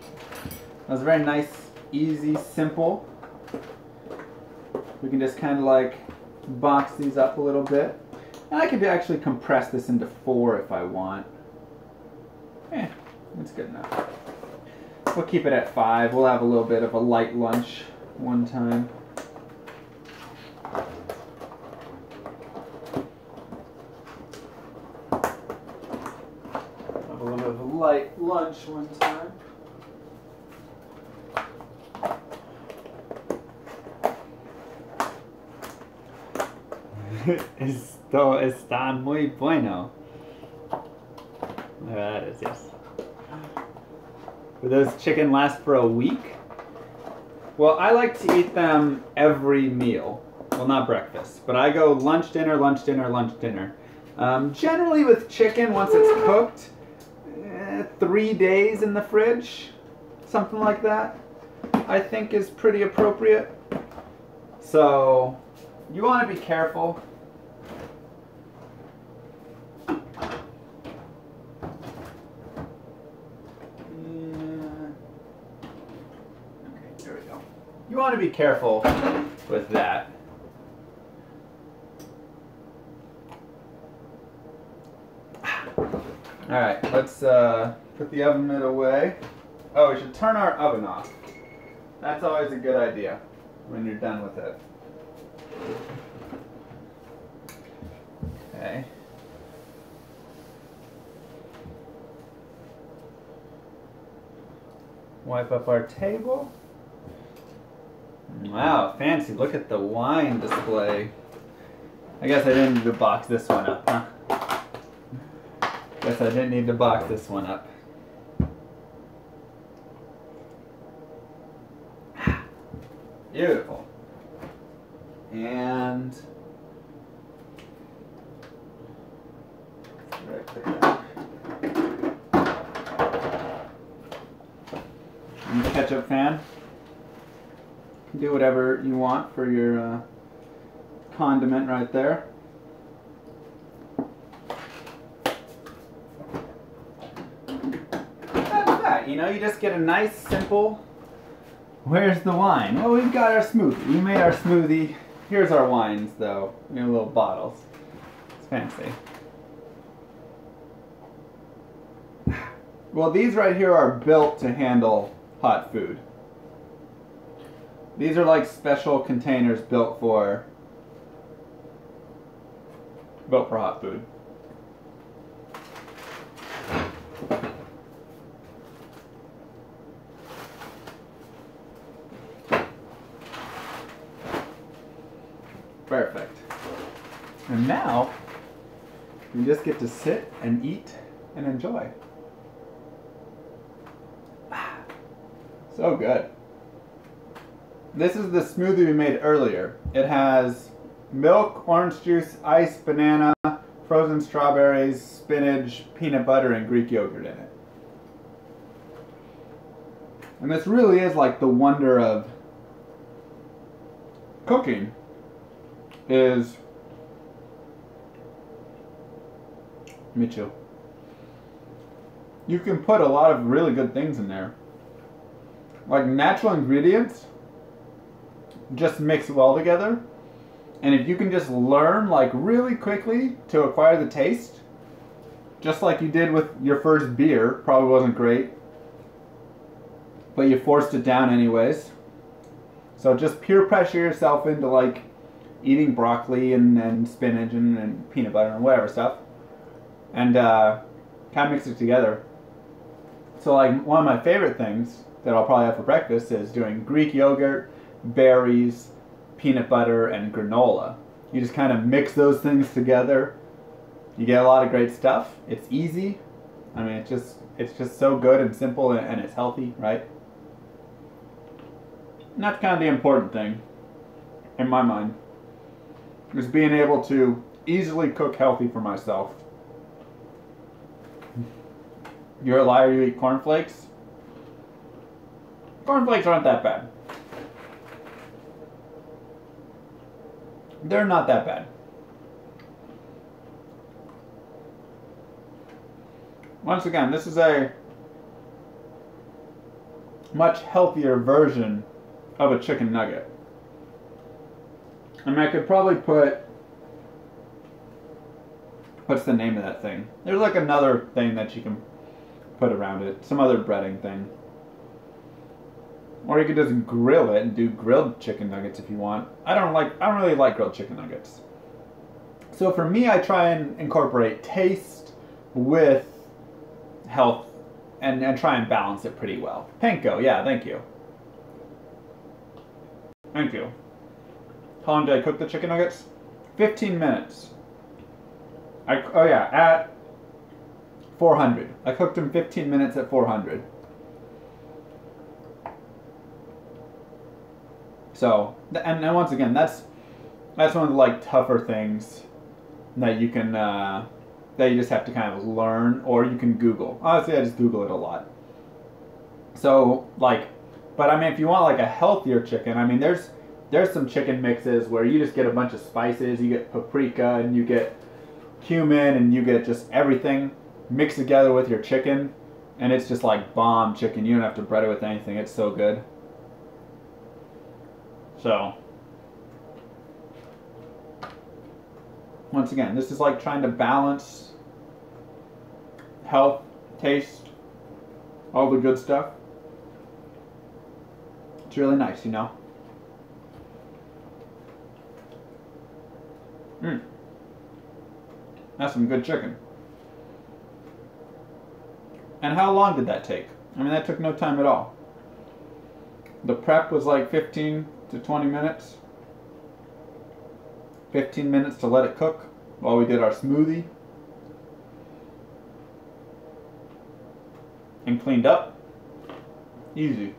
That was very nice, easy, simple. We can just kind of like box these up a little bit. And I could actually compress this into 4 if I want. That's good enough. We'll keep it at 5. We'll have a little bit of a light lunch one time. Have a little bit of a light lunch one time. Esto está muy bueno. That is, yes. Will those chicken last for a week? Well, I like to eat them every meal. Well, not breakfast, but I go lunch, dinner, lunch, dinner, lunch, dinner. Generally with chicken, once it's cooked, 3 days in the fridge, something like that, I think is pretty appropriate. So, you want to be careful. You want to be careful with that. Alright, let's put the oven mitt away. Oh, we should turn our oven off. That's always a good idea when you're done with it. Okay. Wipe up our table. Wow, fancy. Look at the wine display. I guess I didn't need to box this one up, huh? Guess I didn't need to box this one up. Beautiful. And right there. And the ketchup fan. Do whatever you want for your condiment right there. That's that. You know, you just get a nice, simple. Where's the wine? Well, we've got our smoothie. We made our smoothie. Here's our wines, though. We have little bottles. It's fancy. Well, these right here are built to handle hot food. These are like special containers built for hot food. Perfect. And now you just get to sit and eat and enjoy. So good. This is the smoothie we made earlier. It has milk, orange juice, ice, banana, frozen strawberries, spinach, peanut butter, and Greek yogurt in it. And this really is like the wonder of cooking, is Mitchell. You can put a lot of really good things in there. Like natural ingredients just mix well together, and if you can just learn like really quickly to acquire the taste, just like you did with your first beer, probably wasn't great, but you forced it down anyways. So just peer pressure yourself into like eating broccoli and spinach and peanut butter and whatever stuff, and kind of mix it together. So like one of my favorite things that I'll probably have for breakfast is doing Greek yogurt, berries, peanut butter, and granola. You just kind of mix those things together. You get a lot of great stuff. It's easy. I mean, it's just so good and simple, and it's healthy, right? And that's kind of the important thing, in my mind, is being able to easily cook healthy for myself. You're a liar, you eat cornflakes? Cornflakes aren't that bad. They're not that bad. Once again, this is a much healthier version of a chicken nugget. I mean, I could probably put, what's the name of that thing? There's like another thing that you can put around it, some other breading thing. Or you could just grill it and do grilled chicken nuggets if you want. I don't really like grilled chicken nuggets. So for me, I try and incorporate taste with health and try and balance it pretty well. Panko, yeah, thank you. Thank you. How long did I cook the chicken nuggets? 15 minutes. Oh yeah, at 400. I cooked them 15 minutes at 400. So, and once again, that's one of the like tougher things that you can that you just have to kind of learn, or you can Google. Honestly, I just Google it a lot. So like, but I mean, if you want like a healthier chicken, I mean, there's some chicken mixes where you just get a bunch of spices. You get paprika and you get cumin and you get just everything mixed together with your chicken, and it's just like bomb chicken. You don't have to bread it with anything. It's so good. So, once again, this is like trying to balance health, taste, all the good stuff. It's really nice, you know? That's some good chicken. And how long did that take? I mean, that took no time at all. The prep was like 15 to 20 minutes. 15 minutes to let it cook while we did our smoothie. And cleaned up. Easy.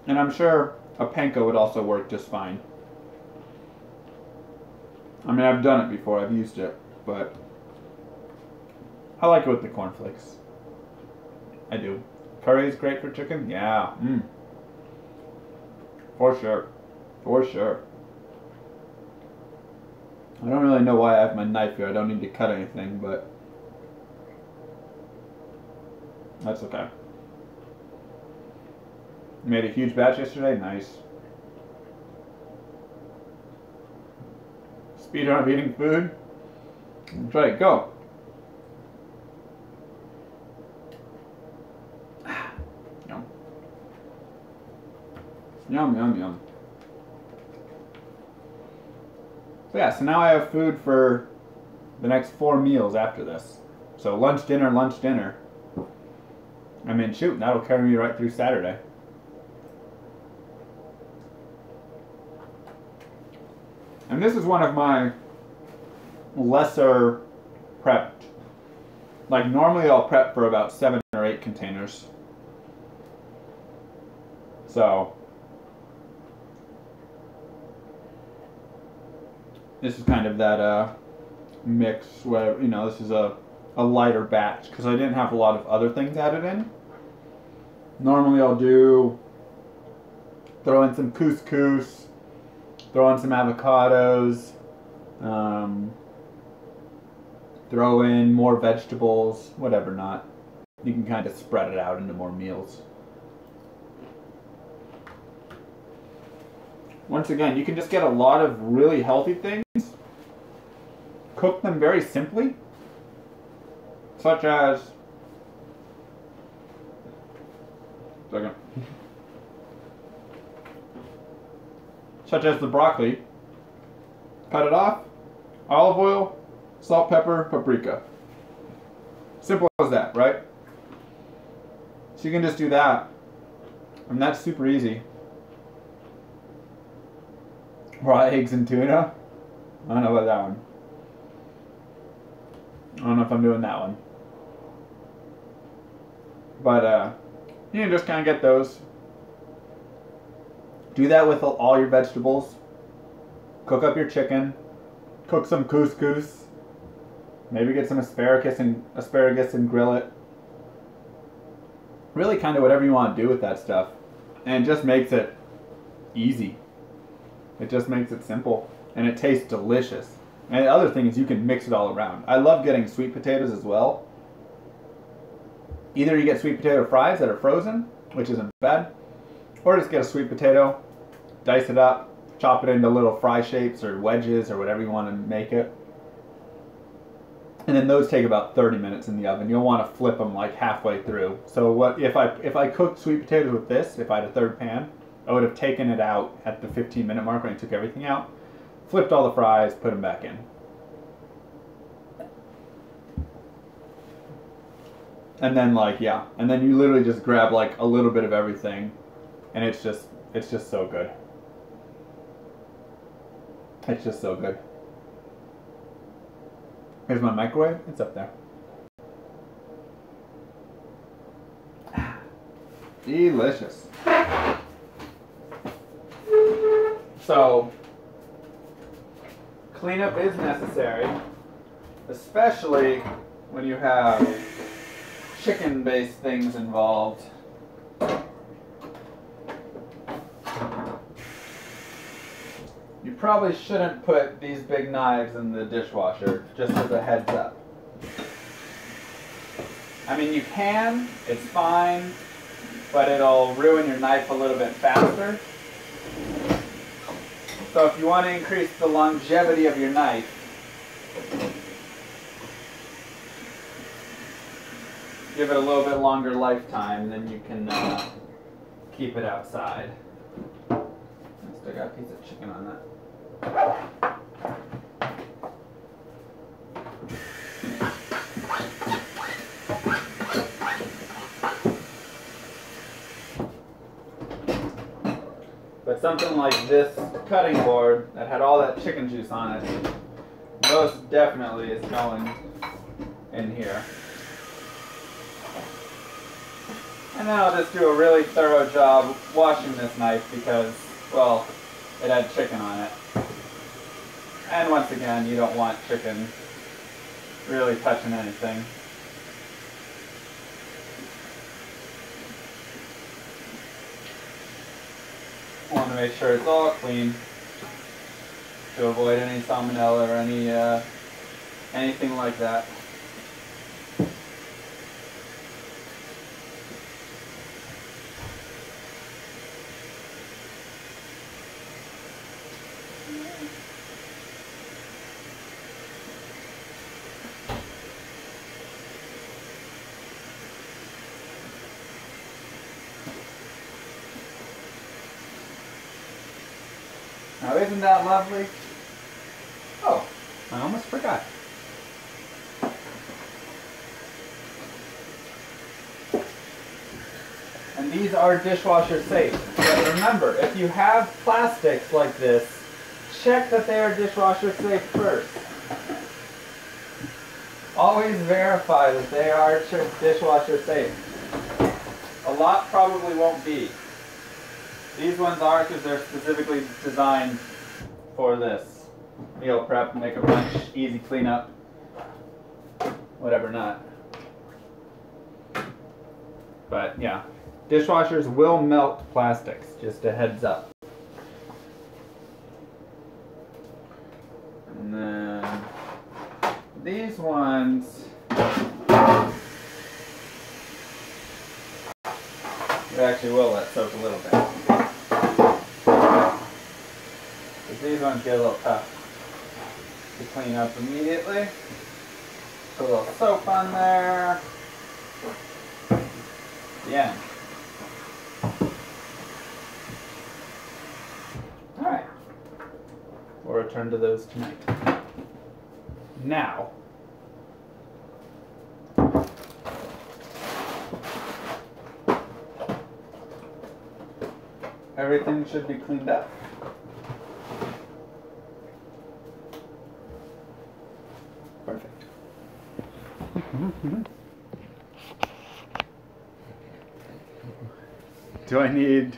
And I'm sure a panko would also work just fine. I mean, I've done it before, I've used it, but I like it with the cornflakes. I do. Curry is great for chicken? Yeah. For sure. For sure. I don't really know why I have my knife here. I don't need to cut anything, but that's okay. Made a huge batch yesterday? Nice. Speed of eating food? That's right, go. Yum. Yum, yum, yum. So yeah, so now I have food for the next 4 meals after this. So lunch, dinner, lunch, dinner. I mean, shoot, that'll carry me right through Saturday. And this is one of my lesser prepped. Like normally I'll prep for about 7 or 8 containers. So this is kind of that mix where, you know, this is a lighter batch because I didn't have a lot of other things added in. Normally I'll throw in some couscous, throw in some avocados, throw in more vegetables, whatever not. You can kind of spread it out into more meals. Once again, you can just get a lot of really healthy things, cook them very simply, such as, such as the broccoli. Cut it off, olive oil, salt, pepper, paprika. Simple as that, right? So you can just do that, and that's super easy. Raw eggs and tuna. I don't know about that one. I don't know if I'm doing that one. But you can just kind of get those. Do that with all your vegetables. Cook up your chicken. Cook some couscous. Maybe get some asparagus and grill it. Really kind of whatever you want to do with that stuff. And it just makes it easy. It just makes it simple. and it tastes delicious. And the other thing is you can mix it all around. I love getting sweet potatoes as well. Either you get sweet potato fries that are frozen, which isn't bad, or just get a sweet potato, dice it up, chop it into little fry shapes or wedges or whatever you want to make it. And then those take about 30 minutes in the oven. You'll want to flip them like halfway through. So what if I cooked sweet potatoes with this, if I had a third pan, I would have taken it out at the 15-minute mark when I took everything out, flipped all the fries, put them back in. And then and then you literally just grab like a little bit of everything, and it's just so good. It's just so good. Here's my microwave. It's up there. Delicious. So, cleanup is necessary, especially when you have chicken-based things involved. You probably shouldn't put these big knives in the dishwasher, just as a heads up. I mean, you can, it's fine, but it'll ruin your knife a little bit faster. So if you want to increase the longevity of your knife, give it a little bit longer lifetime, then you can keep it outside. I still got a piece of chicken on that. But something like this cutting board that had all that chicken juice on it, most definitely is going in here. And then I'll just do a really thorough job washing this knife because, well, it had chicken on it. And once again, you don't want chicken really touching anything. I want to make sure it's all clean to avoid any salmonella or anything like that. Now isn't that lovely? Oh, I almost forgot. And these are dishwasher safe. But remember, if you have plastics like this, check that they are dishwasher safe first. Always verify that they are dishwasher safe. A lot probably won't be. These ones are because they're specifically designed for this. Meal prep, make a bunch, easy cleanup, whatever not. But yeah, dishwashers will melt plastics, just a heads up. And then these ones, you actually will let soak a little bit. These ones get a little tough to clean up immediately. Put a little soap on there. The end. Alright. We'll return to those tonight. Now, everything should be cleaned up. Perfect. Do I need